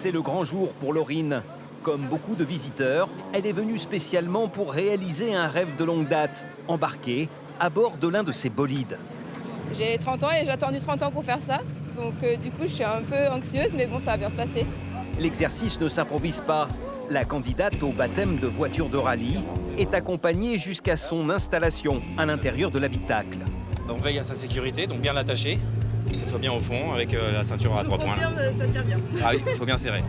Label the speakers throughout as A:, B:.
A: C'est le grand jour pour Laurine. Comme beaucoup de visiteurs, elle est venue spécialement pour réaliser un rêve de longue date, embarquer à bord de l'un de ses bolides.
B: J'ai 30 ans et j'ai attendu 30 ans pour faire ça. Donc du coup, je suis un peu anxieuse, mais bon, ça va bien se passer.
A: L'exercice ne s'improvise pas. La candidate au baptême de voiture de rallye est accompagnée jusqu'à son installation à l'intérieur de l'habitacle.
C: On veille à sa sécurité, donc bien l'attacher, qu'elle soit bien au fond avec la ceinture à 3 points.
B: Je confirme, ça sert bien.
C: Ah oui, il faut bien serrer.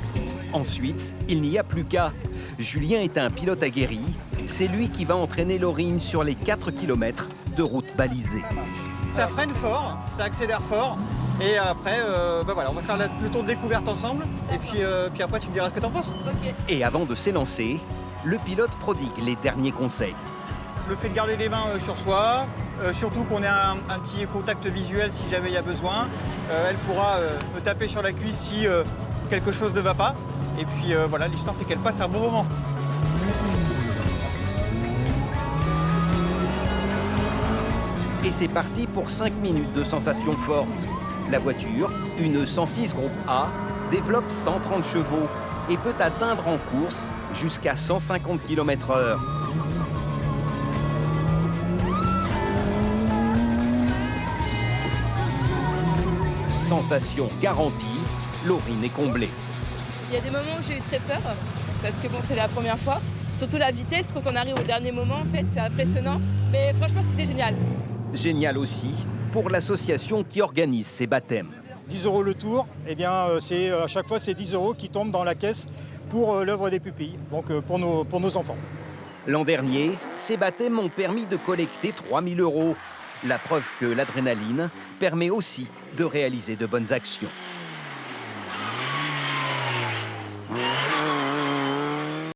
A: Ensuite, il n'y a plus qu'à. Julien est un pilote aguerri. C'est lui qui va entraîner Laurine sur les 4 km de route balisée.
D: Ça freine fort, ça accélère fort. Et après, voilà, on va faire le tour de découverte ensemble. Et puis après, tu me diras ce que t'en penses.
B: Ok.
A: Et avant de s'élancer, le pilote prodigue les derniers conseils.
D: Le fait de garder les mains sur soi, surtout qu'on ait un petit contact visuel si jamais il y a besoin. Elle pourra me taper sur la cuisse si quelque chose ne va pas. Et puis voilà, l'histoire c'est qu'elle passe un bon moment.
A: Et c'est parti pour 5 minutes de sensations fortes. La voiture, une 106 groupe A, développe 130 chevaux et peut atteindre en course jusqu'à 150 km/h. Sensation garantie, Laurine est comblée.
B: Il y a des moments où j'ai eu très peur, parce que bon, c'est la première fois. Surtout la vitesse, quand on arrive au dernier moment, en fait, c'est impressionnant. Mais franchement, c'était génial.
A: Génial aussi pour l'association qui organise ces baptêmes.
E: 10 € le tour, eh bien, à chaque fois, c'est 10 € qui tombent dans la caisse pour l'œuvre des pupilles, donc pour nos enfants.
A: L'an dernier, ces baptêmes ont permis de collecter 3 000 €. La preuve que l'adrénaline permet aussi de réaliser de bonnes actions.